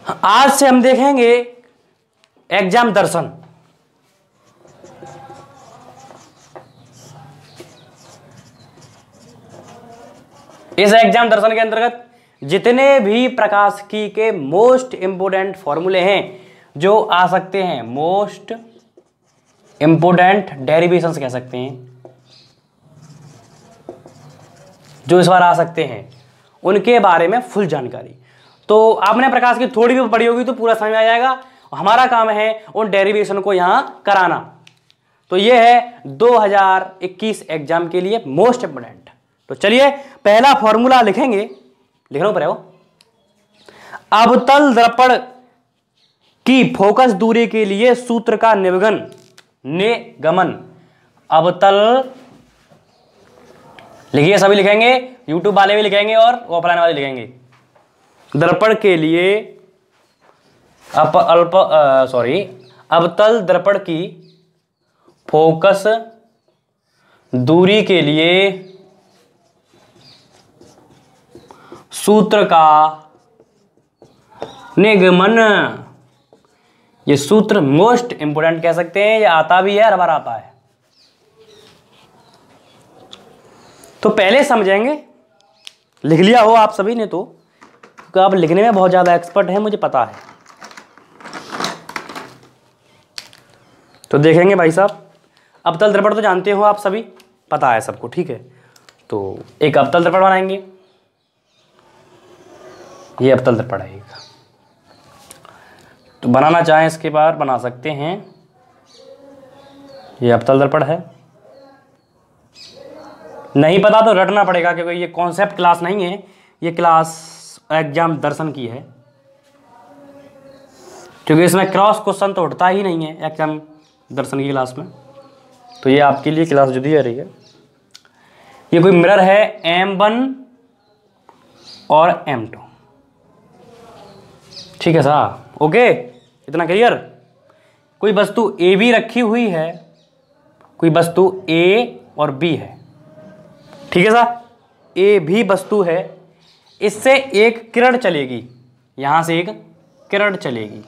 आज से हम देखेंगे एग्जाम दर्शन। इस एग्जाम दर्शन के अंतर्गत जितने भी प्रकाशिकी के मोस्ट इंपोर्टेंट फॉर्मूले हैं जो आ सकते हैं, मोस्ट इंपोर्टेंट डेरिवेशंस कह सकते हैं, जो इस बार आ सकते हैं, उनके बारे में फुल जानकारी। तो आपने प्रकाशिकी थोड़ी भी पढ़ी होगी तो पूरा समझ आ जाएगा। हमारा काम है उन डेरिवेशन को यहां कराना। तो ये है 2021 एग्जाम के लिए मोस्ट इंपोर्टेंट। तो चलिए पहला फॉर्मूला लिखेंगे, लिखना पड़ेगा। अवतल दर्पण की फोकस दूरी के लिए सूत्र का निगमन। अवतल लिखिए, सभी लिखेंगे, यूट्यूब वाले भी लिखेंगे और ऑफलाइन वाले लिखेंगे। दर्पण के लिए अवतल दर्पण की फोकस दूरी के लिए सूत्र का निगमन। ये सूत्र मोस्ट इंपोर्टेंट कह सकते हैं, ये आता भी है, हर बार आता है। तो पहले समझेंगे, लिख लिया हो आप सभी ने तो, क्योंकि आप लिखने में बहुत ज्यादा एक्सपर्ट हैं, मुझे पता है। तो देखेंगे भाई साहब, अवतल दर्पण तो जानते हो आप सभी, पता है सबको, ठीक है। तो एक अवतल दर्पण बनाएंगे, ये अवतल दर्पण है एक। तो बनाना चाहें इसके बाद बना सकते हैं। ये अवतल दर्पण है, नहीं पता तो रटना पड़ेगा, क्योंकि ये कॉन्सेप्ट क्लास नहीं है, ये क्लास एग्जाम दर्शन की है, क्योंकि इसमें क्रॉस क्वेश्चन तो उठता ही नहीं है एग्जाम दर्शन की क्लास में। तो ये आपके लिए क्लास जो दी जा रही है, ये कोई मिरर है M1 और M2, ठीक है साहब, ओके, इतना क्लियर। कोई वस्तु AB रखी हुई है, कोई वस्तु A और B है, ठीक है साहब। A भी वस्तु है, इससे एक किरण चलेगी, यहां से एक किरण चलेगी,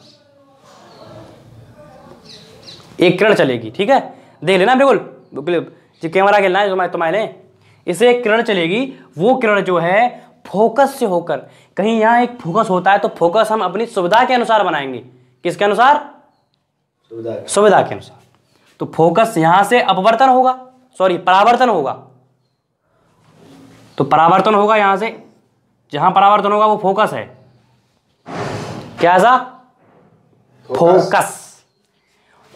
एक किरण चलेगी, ठीक है, देख लेना बिल्कुल बिल्कुल, जो कैमरा खेलना है तुम्हारे, इससे एक किरण चलेगी। वो किरण जो है फोकस से होकर, कहीं यहां एक फोकस होता है तो फोकस हम अपनी सुविधा के अनुसार बनाएंगे। किसके अनुसार? सुविधा के अनुसार। तो फोकस यहां से अपवर्तन होगा, परावर्तन होगा। तो परावर्तन होगा यहां से, जहां परावर्तन होगा वो फोकस है, क्या ऐसा? फोकस।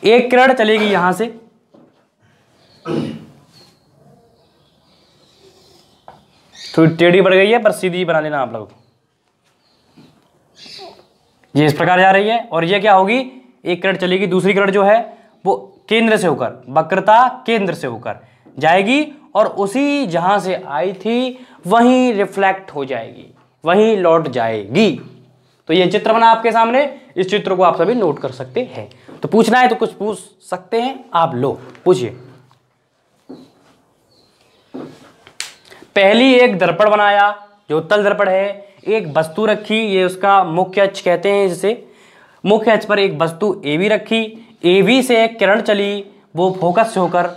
एक किरण चलेगी यहां से, थोड़ी टेढ़ी बढ़ गई है पर सीधी बना लेना आप लोग। ये इस प्रकार जा रही है, और ये क्या होगी, एक किरण चलेगी, दूसरी किरण जो है वो केंद्र से होकर, वक्रता केंद्र से होकर जाएगी, और उसी जहां से आई थी वहीं रिफ्लेक्ट हो जाएगी, वहीं लौट जाएगी। तो ये चित्र बना आपके सामने, इस चित्र को आप सभी नोट कर सकते हैं। तो पूछना है तो कुछ पूछ सकते हैं आप, लो पूछिए। पहली एक दर्पण बनाया जो उत्तल दर्पण है, एक वस्तु रखी, ये उसका मुख्य अक्ष कहते हैं जिसे, मुख्य अक्ष पर एक वस्तु AB रखी, AB से एक किरण चली, वो फोकस से होकर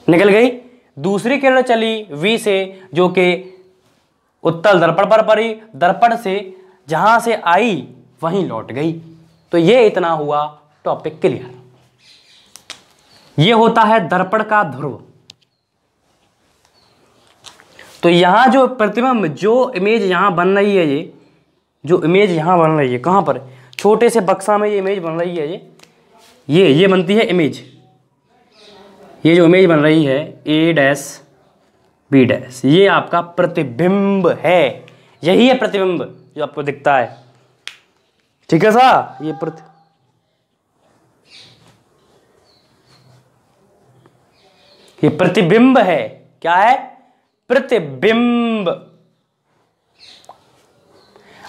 निकल गई। दूसरी किरण चली V से, जो कि उत्तल दर्पण पर पड़ी, दर्पण से जहां से आई वहीं लौट गई। तो ये इतना हुआ, टॉपिक क्लियर। ये होता है दर्पण का ध्रुव। तो यहां जो प्रतिबिंब, जो इमेज यहां बन रही है, ये जो इमेज यहां बन रही है, कहां पर, छोटे से बक्सा में ये इमेज बन रही है, ये बनती है इमेज। ये जो इमेज बन रही है A', B', ये आपका प्रतिबिंब है, यही है प्रतिबिंब जो आपको दिखता है, ठीक है सा। ये प्रतिबिंब है, क्या है? प्रतिबिंब।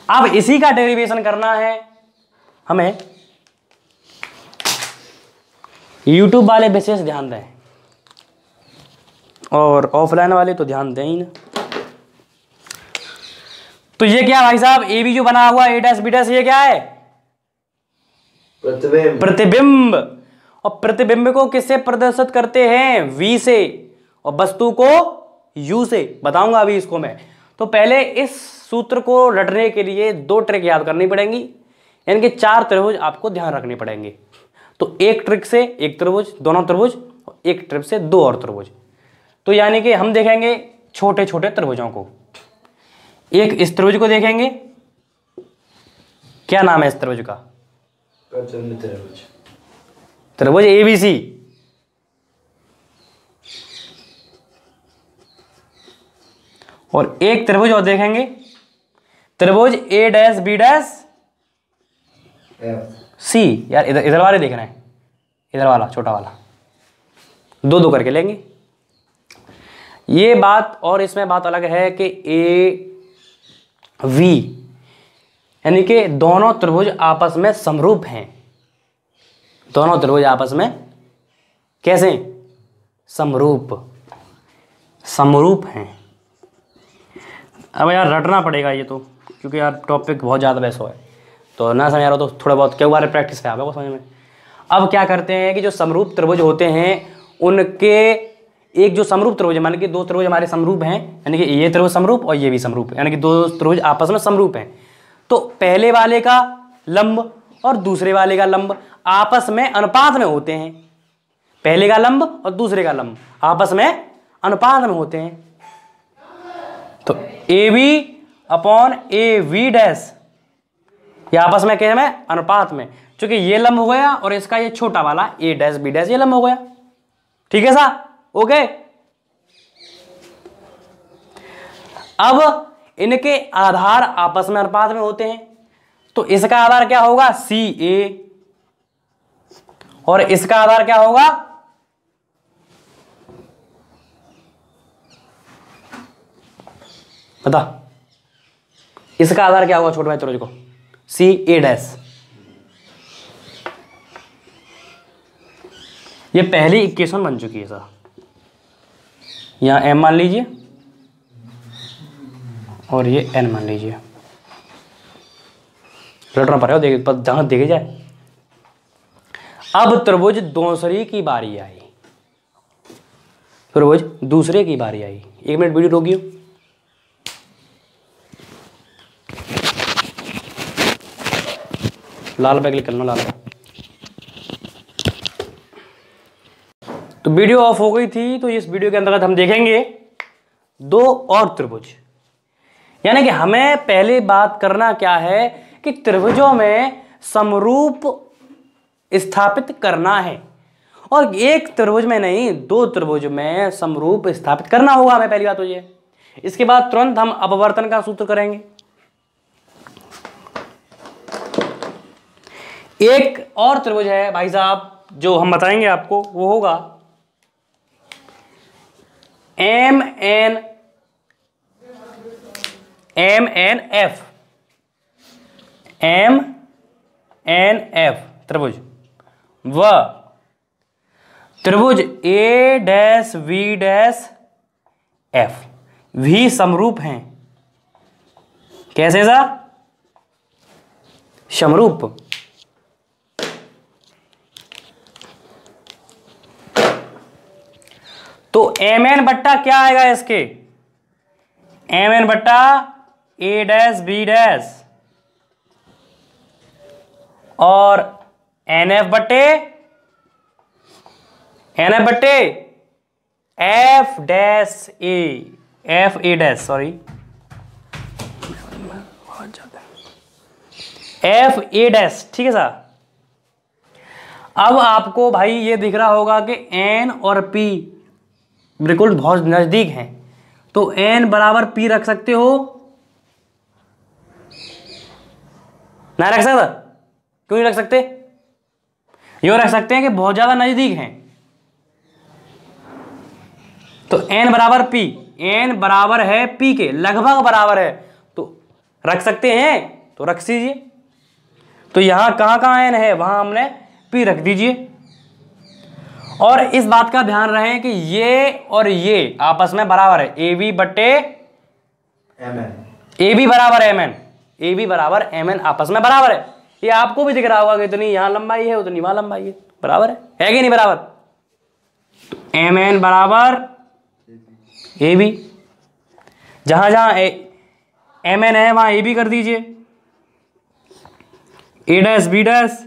अब इसी का डेरिवेशन करना है हमें। YouTube वाले विशेष ध्यान दें, और ऑफलाइन वाले तो ध्यान दें ही ना। तो ये क्या भाई साहब, ए बी जो बना हुआ ए डैश बी डैश, ये क्या है? प्रतिबिंब। प्रतिबिंब। और प्रतिबिंब को किससे प्रदर्शित करते हैं? वी से। और वस्तु को यू से। बताऊंगा अभी इसको मैं। तो पहले इस सूत्र को रटने के लिए 2 ट्रिक याद करनी पड़ेंगी, यानी कि 4 त्रिभुज आपको ध्यान रखने पड़ेंगे। तो एक ट्रिक से एक त्रिभुज, दोनों त्रिभुज, और एक ट्रिक से 2 और त्रिभुज। तो यानी कि हम देखेंगे छोटे छोटे त्रिभुजों को। एक इस त्रिभुज को देखेंगे, क्या नाम है इस त्रिभुज का? त्रिभुज। त्रिभुज एबीसी। और एक त्रिभुज और देखेंगे, त्रिभुज A dash B dash C. यार इधर वाले देखना है, इधर वाला छोटा वाला, 2 करके लेंगे। ये बात और इसमें बात अलग है कि ए वी, यानी कि दोनों त्रिभुज आपस में समरूप हैं। दोनों त्रिभुज आपस में कैसे? समरूप। समरूप हैं। अब यार रटना पड़ेगा ये तो, क्योंकि यार टॉपिक बहुत ज़्यादा वैसा है, तो ना समझ आ रहा तो थोड़ा बहुत क्यों बार प्रैक्टिस है आपको समझ में। अब क्या करते हैं कि जो समरूप त्रिभुज होते हैं उनके एक जो समरूप त्रिभुज, मान कि 2 त्रिभुज हमारे समरूप हैं, यानी कि ये त्रिभुज समरूप और ये भी समरूप, यानी कि 2 त्रिभुज आपस में समरूप हैं। तो पहले वाले का लंब और दूसरे वाले का लंब आपस में अनुपात में होते हैं। पहले का लंब और दूसरे का लंब आपस में अनुपात में होते हैं। तो A B upon A V dash, ये आपस में क्या है? अनुपात में। क्योंकि ये लंब हो गया और इसका ये छोटा वाला ए डैश बी डैश ये लंब हो गया। ठीक है सा? ओके। अब इनके आधार आपस में अनुपात में होते हैं। तो इसका आधार क्या होगा? सी ए, और इसका आधार क्या होगा? बता, इसका आधार क्या होगा छोटे भाई त्रिभुज को? सी ए डैश। ये पहली इक्वेशन बन चुकी है सर। यहां m मान लीजिए और ये n मान लीजिए। रटना पड़ेगा, देखे जाए। अब त्रिभुज दूसरे की बारी आई। त्रिभुज दूसरे की बारी आई। 1 मिनट वीडियो रोकियो। लाल पे क्लिक करना, लाल पे। तो वीडियो ऑफ हो गई थी, तो इस वीडियो के अंतर्गत हम देखेंगे 2 और त्रिभुज। यानी कि हमें पहले बात करना क्या है कि त्रिभुजों में समरूप स्थापित करना है, और एक त्रिभुज में नहीं 2 त्रिभुज में समरूप स्थापित करना होगा हमें। पहली बात तो ये। इसके बाद तुरंत हम अपवर्तन का सूत्र करेंगे। एक और त्रिभुज है भाई साहब जो हम बताएंगे आपको, वो होगा M N F. M N F त्रिभुज। व त्रिभुज A dash V dash F भी समरूप हैं। कैसे सा? समरूप। तो एम एन बट्टा क्या आएगा इसके? एम एन बट्टा ए डैश बी डैश और एन एफ बट्टे F dash F A dash, sorry F A dash. ठीक है सर। अब आपको भाई ये दिख रहा होगा कि एन और पी बिल्कुल बहुत नजदीक हैं, तो एन बराबर पी रख सकते हो ना? रख सकता? क्यों नहीं रख सकते? यूं रख सकते हैं कि बहुत ज्यादा नजदीक हैं। तो एन बराबर पी, एन बराबर है पी के, लगभग बराबर है, तो रख सकते हैं, तो रख दीजिए। तो यहां कहां एन है वहां हमने पी रख दीजिए। और इस बात का ध्यान रहे कि ये और ये आपस में बराबर है, ए बी बट्टे ए बी बराबर एम एन, ए बी बराबर एम एन आपस में बराबर है। ये आपको भी दिख रहा होगा कि इतनी यहां लंबाई है उतनी वहां लंबाई है, बराबर है कि नहीं बराबर? तो एम एन बराबर ए बी, जहां जहां एम एन है वहां ए बी कर दीजिए, ए डैश बी डैश,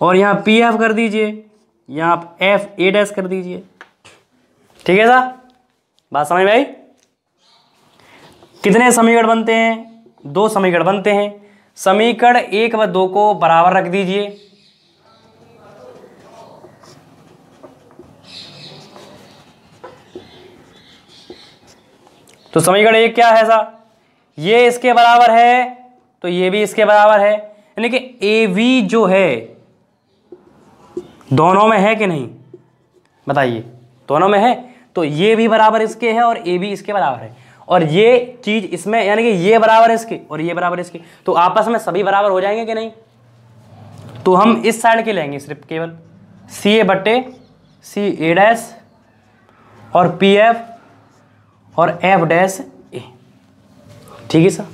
और यहां पी एफ कर दीजिए, यहां एफ ए डैश कर दीजिए। ठीक है सा बात समझ में आई? कितने समीकरण बनते हैं? 2 समीकरण बनते हैं। समीकरण 1 व 2 को बराबर रख दीजिए, तो समीकरण 1 क्या है सा? ये इसके बराबर है तो ये भी इसके बराबर है, यानी कि ए वी जो है दोनों में है कि नहीं बताइए? दोनों में है, तो ये भी बराबर इसके है और ए भी इसके बराबर है, और ये चीज इसमें यानी कि ये बराबर इसके और ये बराबर इसके, तो आपस में सभी बराबर हो जाएंगे कि नहीं? तो हम इस साइड के लेंगे सिर्फ केवल सी ए बट्टे सी ए डैश और पी एफ और एफ डैश ए। ठीक है सर,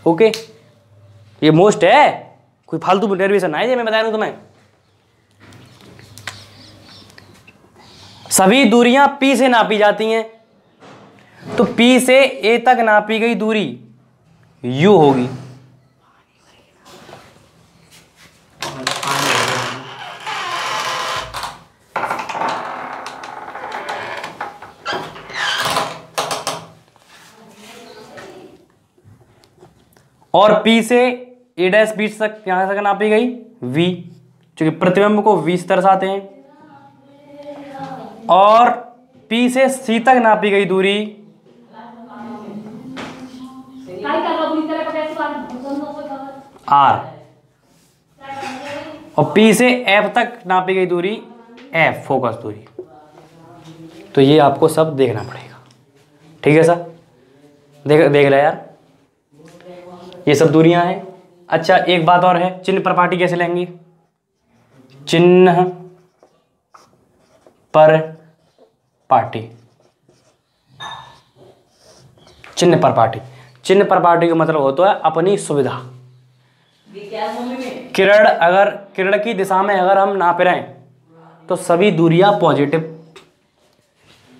ओके। ये मोस्ट है, कोई फालतू डेरिवेशन है मैं बता रहा हूं तुम्हें। सभी दूरियां P से नापी जाती हैं, तो P से A तक नापी गई दूरी U होगी। और P से A डैश B तक यहां तक नापी गई V, क्योंकि प्रतिबिंब को V से दर्शाते हैं। और P से C तक नापी गई दूरी R, और P से F तक नापी गई दूरी F फोकस दूरी। तो ये आपको सब देखना पड़ेगा। ठीक है सर, देख ले यार, ये सब दूरियां हैं। अच्छा एक बात और है, चिन्ह पर पाटी कैसे लेंगे? चिन्ह पर पाटी, चिन्ह पर पाटी, चिन्ह पर पाटी का मतलब होता है अपनी सुविधा। किरण, अगर किरण की दिशा में अगर हम नाप रहे हैं तो सभी दूरियां पॉजिटिव,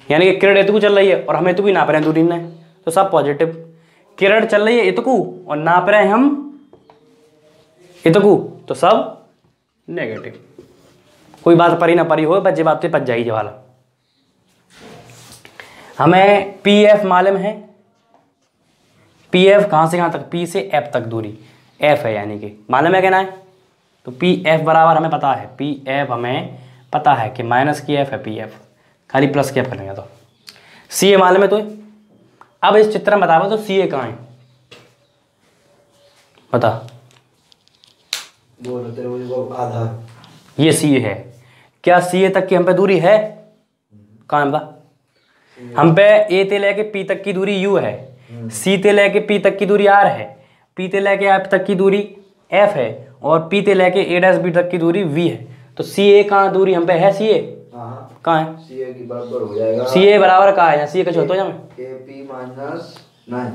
यानी कि किरण इतकू चल रही है और हम इतकू ही नाप रहे हैं दूरी में, तो सब पॉजिटिव। किरण चल रही है इतकू और नाप रहे हैं हम इतकू, तो सब नेगेटिव। कोई बात परी ना परी हो, बच्चे बात पच जाइए वाला। हमें पी एफ मालूम है, पी एफ कहां से कहां तक? पी से एफ तक दूरी एफ है, यानी कि मालूम है कहना है। तो पी एफ बराबर हमें पता है, पी एफ हमें पता है कि माइनस की एफ है पी एफ, खाली प्लस की एफ करेंगे तो सी ए मालूम है। तो अब इस चित्र में बताओ तो सी ए कहाँ है बता? आधार, ये सी ए है। क्या सी ए तक की हम पे दूरी है? कहाँ है बता? हम पे ए ते लेके पी तक की दूरी यू है, सी ते लेके पी तक की दूरी आर है, पी ते लेके एफ तक की दूरी एफ है, और पी ते लेके ए डैश बी तक की दूरी वी है। तो सी ए कहाँ दूरी हम पे है? सी ए कहाँ है? सी ए की बराबर हो जाएगा। सी ए बराबर कहाँ है? सी ए का छोटा जाए ए पी माइनस 9।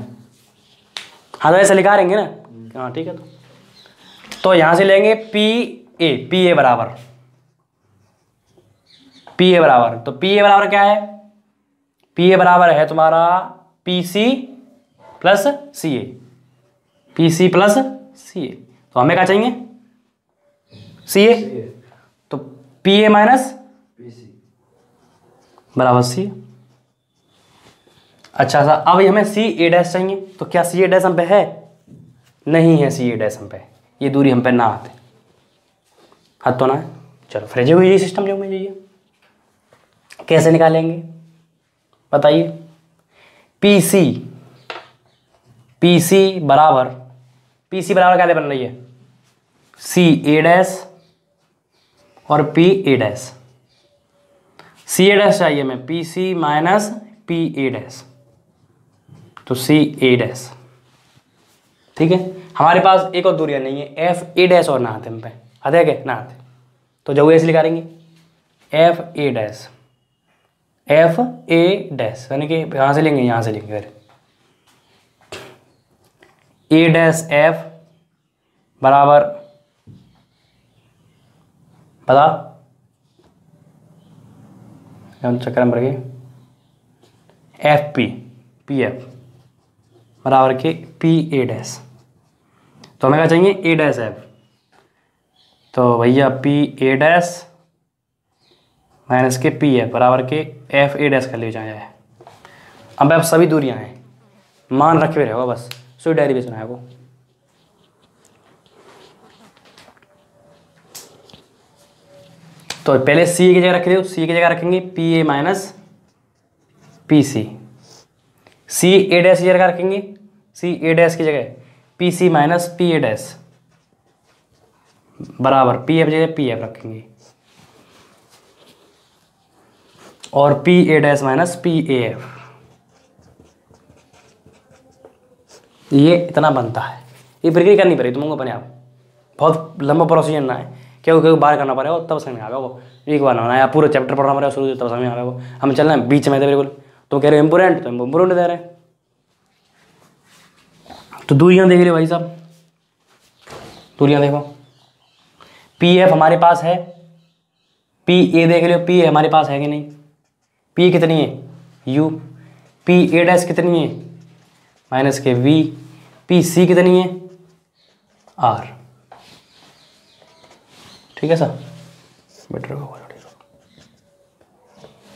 हाँ तो ऐसे लिखा रहेंगे ना। हाँ ठीक है, तो यहां से लेंगे पी ए बराबर, पी ए बराबर, तो पी ए बराबर क्या है? पी ए बराबर है तुम्हारा P C plus C A, P C plus C A. तो हमें क्या चाहिए? सी ए, तो P A minus P C बराबर सी ए। अच्छा सा, अब हमें सी ए डैश चाहिए, तो क्या सी ए डैश हम पे है? नहीं है सी ए डैश हम पे, ये दूरी हम पे ना आते, हद तो ना है। चलो फिर जो ये सिस्टम जो में जाइए कैसे निकालेंगे बताइए? पी सी बराबर, पी सी बराबर क्या बन रही है? सी ए डैश और P A dash. C A dash चाहिए हमें, P C minus P A dash, तो सी ए डैश। ठीक है, हमारे पास एक और दूरियां नहीं है, एफ ए डैश और ना आते हम पे, आते हैं क्या? ना आते, तो जो ऐसे निकालेंगे F A dash, F A dash, यानी कि यहाँ से लेंगे यहाँ से लेंगे, फिर ए डैश एफ बराबर बता चक्कर में गए एफ पी पी एफ बराबर के पी ए डैश। तो हमें क्या चाहिए ए डैश एफ। तो भैया पी ए डैश माइनस के पी एफ बराबर के एफ ए डैश कर ले जाए। अब आप सभी दूरियां हैं मान रखे हुए रहेगा बस सो डेरिवेशन है वो। तो पहले सी की जगह रख दो, सी की जगह रखेंगे P A minus P C A dash की जगह रखेंगे सी ए डैश की जगह P C minus P A dash बराबर पी एफ जगह पी एफ रखेंगे और P A dash minus P A F. ये इतना बनता है। ये प्रक्रिया करनी पड़ेगी तुमको अपने आप, बहुत लंबा प्रोसीजर ना है, क्योंकि बार करना पड़ेगा तब समझ में आएगा वो। एक बार ना या पूरा चैप्टर पढ़ना पड़ेगा शुरू तब समझ में आएगा वो। हम चलना है बीच में थे बिल्कुल, तो कह रहे हो इम्पोर्टेंट तो इम्पोर्टेंट दे रहे हैं। तो दूरियां देख रहे भाई साहब, दूरियां देखो पी एफ हमारे पास है, पी ए देख लो पी ए हमारे पास है कि नहीं, पी कितनी है यू, पी ए डैश कितनी है माइनस के वी, पी सी कितनी है आर। ठीक है सर, बेटर होगा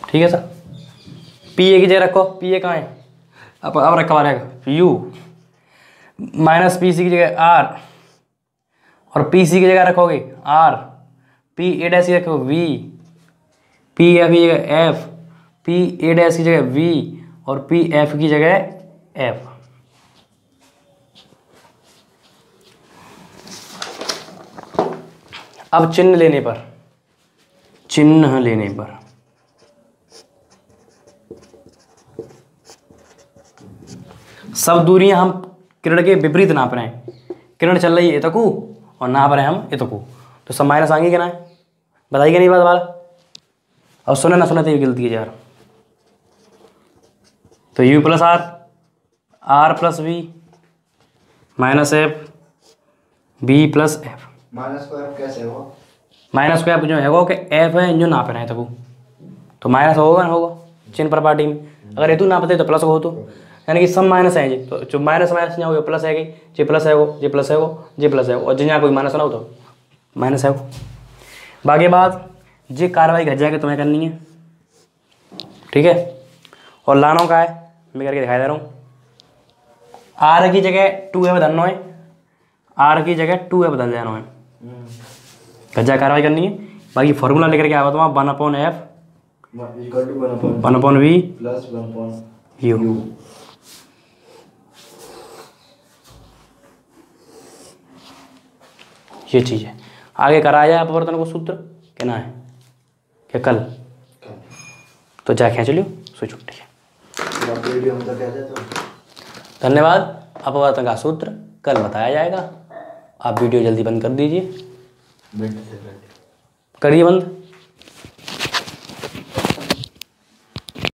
ठीक है सर। पी ए की जगह रखो, पी ए कहाँ है अब रखा हुआ रहेगा यू माइनस पी सी की जगह आर और पी सी की जगह रखोगे आर, पी ए डैश की रखो वी, पी एफ की जगह एफ, पी ए डैश की जगह वी और पी एफ की जगह एफ। अब चिन्ह लेने पर सब दूरियां हम किरण के विपरीत नाप रहे हैं। किरण चल रही है इतकू और नाप रहे हैं हम इतकू, तो सब माइनस आएंगे क्या ना है, बताइए नहीं बात वाला। और सुने ना सुने तो ये गलती है यार। तो U plus R, R plus V minus F, B plus F. Minus को एफ कैसे होगा? माइनस को एफ जो है कि एफ है जो नाप रहे हैं तकू, तो माइनस होगा ना होगा चिन्ह प्रॉपर्टी में। अगर ये तू नापते तो प्लस हो, तो यानी कि सब माइनस है जी, तो जो माइनस माइनस यहाँ हो प्लस है कि जे प्लस है वो, जे प्लस है वो, जे प्लस है वो, और जिन कोई माइनस ना हो तो माइनस है वो। बाकी बात जे कार्रवाई घर जाके तुम्हें करनी है, ठीक है। और लानों का है मैं करके दिखाई दे रहा हूँ। आर की जगह 2a बदलना है, आर की जगह 2a बदल जाना है, घर जाके कार्रवाई करनी है। बाकी फॉर्मूला लेकर के आया तुम्हारा 1/f 1/v प्लस 1/u। ये चीज़ है। आगे कराया जाए अपवर्तन को सूत्र कहना है क्या कल, तो जा खींच लियो सो छुट्टी है। धन्यवाद। अपवर्तन का सूत्र कल बताया जाएगा। आप वीडियो जल्दी बंद कर दीजिए, करिए बंद।